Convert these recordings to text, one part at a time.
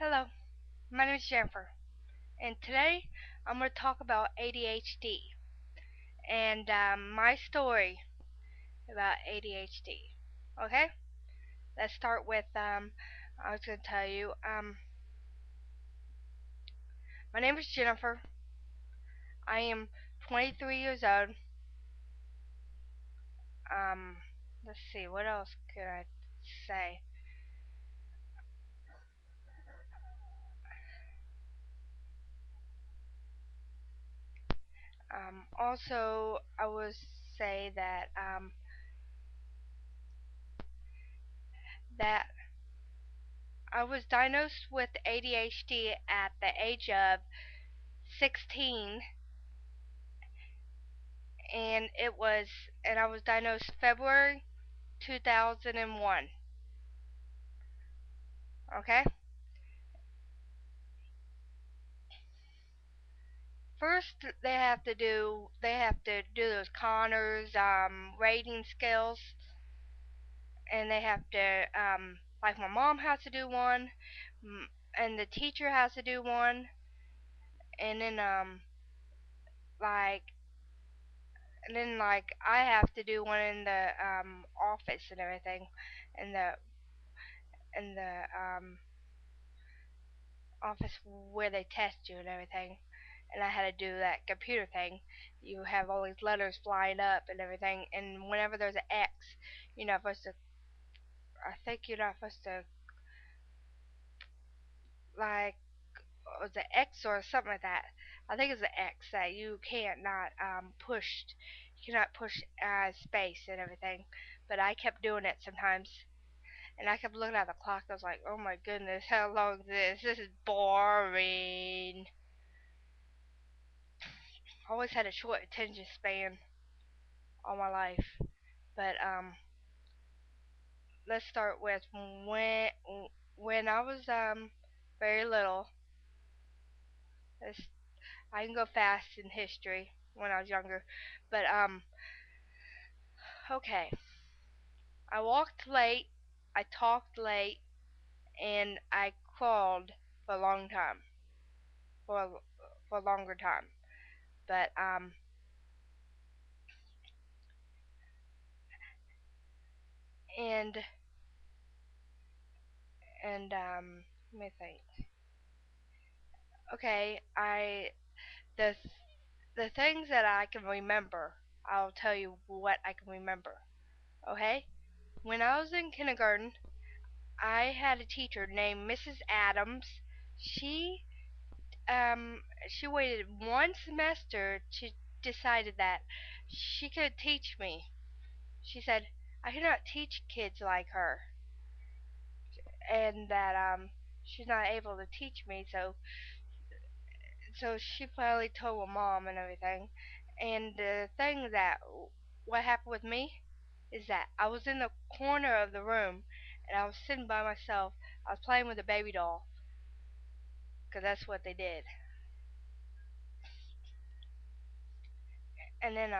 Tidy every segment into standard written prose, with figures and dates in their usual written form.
Hello, my name is Jennifer, and today I'm going to talk about ADHD and my story about ADHD. Okay, let's start with I was going to tell you, my name is Jennifer. I am 23 years old. Um, let's see, what else could I say? Also, I would say that I was diagnosed with ADHD at the age of 16, and I was diagnosed February 2001. Okay. First, they have to do those Connors rating scales, and they have to like my mom has to do one, and the teacher has to do one, and then like I have to do one in the office and everything, in the office where they test you and everything, and I had to do that computer thing. You have all these letters flying up and everything, and whenever there's an X, you're not supposed to. I think you're not supposed to like was it X or something like that. I think it's an X that you can't not push. You cannot push space and everything. But I kept doing it sometimes, and I kept looking at the clock. I was like, oh my goodness, how long is this? This is boring. I always had a short attention span all my life. But let's start with when I was very little. This, I can go fast in history when I was younger, but okay. I walked late, I talked late, and I crawled for a long time, for a, for a longer time. But and and let me think. Okay, the the things that I can remember. I'll tell you what I can remember. Okay? When I was in kindergarten, I had a teacher named Mrs. Adams. She she waited one semester to decided that she could teach me. She said I cannot teach kids like her, and that she's not able to teach me. So she finally told my mom and everything. And the thing that what happened with me is that I was in the corner of the room, and I was sitting by myself. I was playing with a baby doll, because that's what they did. And then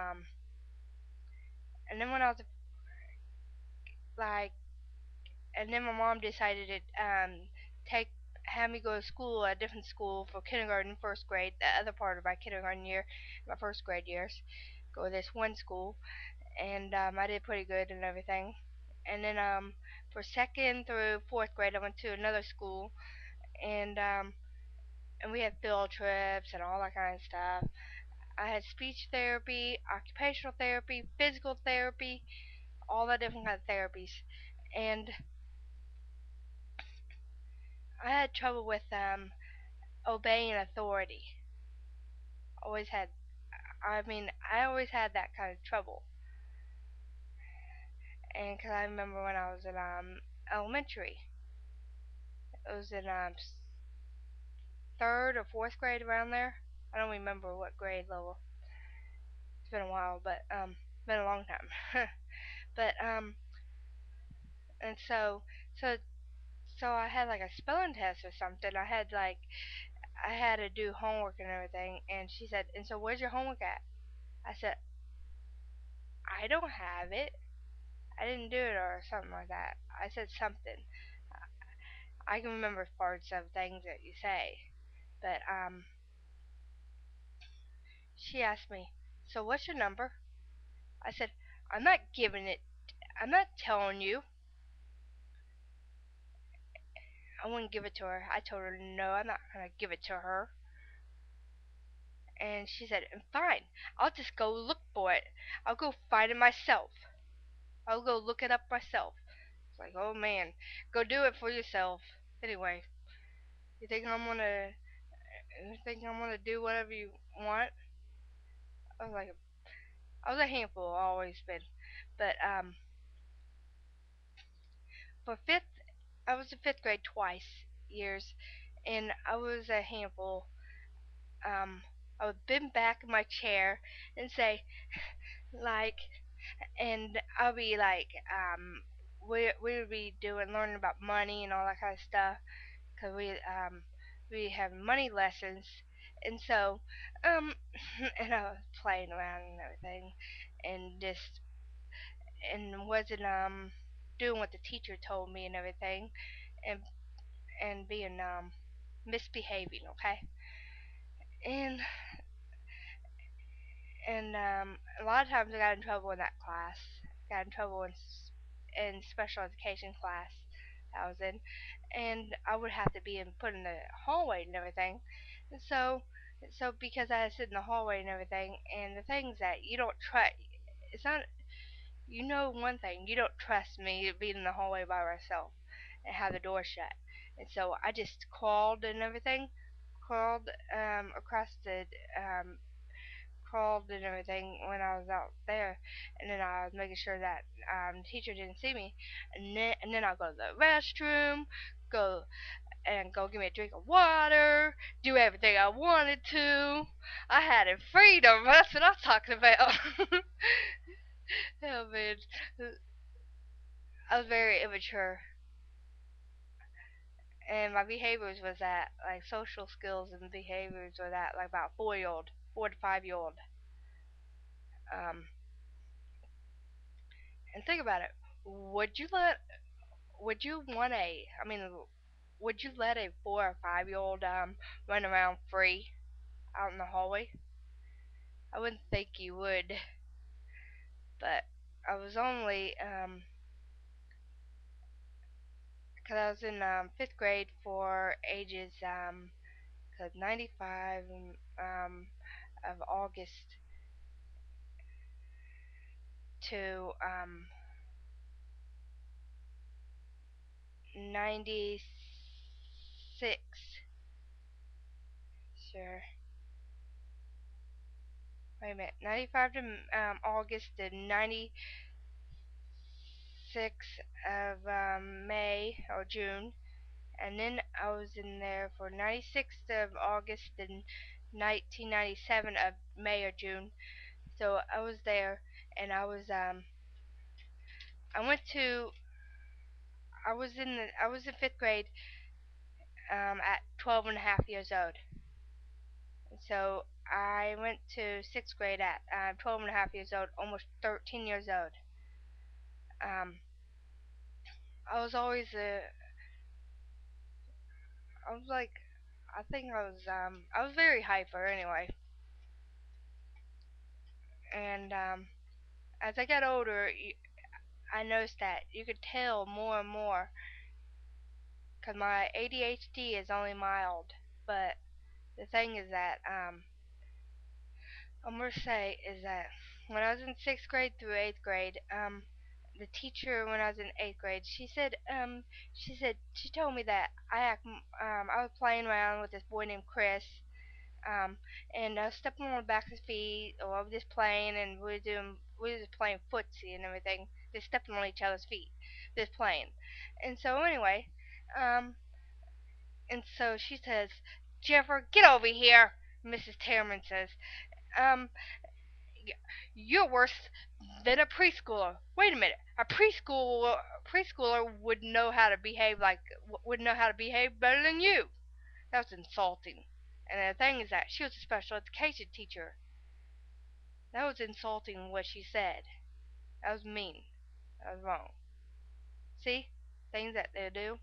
when I was like, and then my mom decided to take have me go to school, a different school for kindergarten, first grade, the other part of my kindergarten year, my first grade years. Go to this one school, and I did pretty good and everything. And then for second through fourth grade, I went to another school, and we had field trips and all that kind of stuff. I had speech therapy, occupational therapy, physical therapy, all the different kind of therapies. And I had trouble with obeying authority. Always had. I always had that kind of trouble. And because I remember when I was in elementary, it was in third or fourth grade around there. I don't remember what grade level. It's been a while, but it's been a long time. but and so so I had like a spelling test or something. I had to do homework and everything, and she said, "And so where's your homework at?" I said, "I don't have it. I didn't do it," or something like that. I said something. I can remember parts of things that you say, but she asked me, "So what's your number?" I said, "I'm not giving it. I'm not telling you." I wouldn't give it to her. I told her, "No, I'm not gonna give it to her." And she said, "Fine. I'll just go look for it. I'll go find it myself. I'll go look it up myself." It's like, oh man, go do it for yourself. Anyway, you think I'm gonna, you think I'm gonna do whatever you want? I was like, I was a handful, always been. But for fifth, I was in fifth grade twice years, and I was a handful. Um, I would bend back in my chair and say, like, and I'll be like, we would be doing learning about money and all that kind of stuff, cause we have money lessons, and so um, and I was playing around and everything, and just and wasn't doing what the teacher told me and everything, and being misbehaving, okay, and a lot of times I got in trouble in that class. Got in trouble in special education class I was in, and I would have to be put in the hallway and everything. And so because I sit in the hallway and everything, and the things that you don't trust, it's not. You know one thing, you don't trust me being in the hallway by myself and have the door shut. And so I just crawled and everything, crawled across the um, crawled and everything when I was out there, and then I was making sure that the teacher didn't see me, and then I'll go to the restroom, go go get me a drink of water, do everything I wanted to. I had a freedom. That's what I'm talking about. Oh man, I was very immature, and my behaviors was that like social skills and behaviors were that like about 4 year old, 4 to 5 year old. Um, and think about it. Would you let would you want a I mean would you let a 4 or 5 year old run around free out in the hallway? I wouldn't think you would, but I was only 'cause I was in fifth grade for ages 'cause 95 of August to 96. Sure. Wait a minute. 95 to August to 96 of May or June, and then I was in there for 96th of August and 1997 of May or June. So I was there, and I went to I was in fifth grade at 12 and a half years old. So I went to sixth grade at 12 and a half years old, almost 13 years old. Um, I was always I was like I was very hyper anyway, and as I got older, I noticed that you could tell more and more because my ADHD is only mild, but the thing is that I'm gonna say is that when I was in sixth grade through eighth grade, the teacher when I was in eighth grade, she told me that I was playing around with this boy named Chris, um, and I was stepping on the back of his feet, or I was just playing, and we were just playing footsie and everything, just stepping on each other's feet, just playing. And so anyway, um, and so she says, "Jennifer, get over here." Mrs. Tearman says, um, "You're worse than a preschooler." Wait a minute, a preschooler would know how to behave would know how to behave better than you. That was insulting. And the thing is that she was a special education teacher. That was insulting what she said. That was mean. That was wrong. See? Things that they do.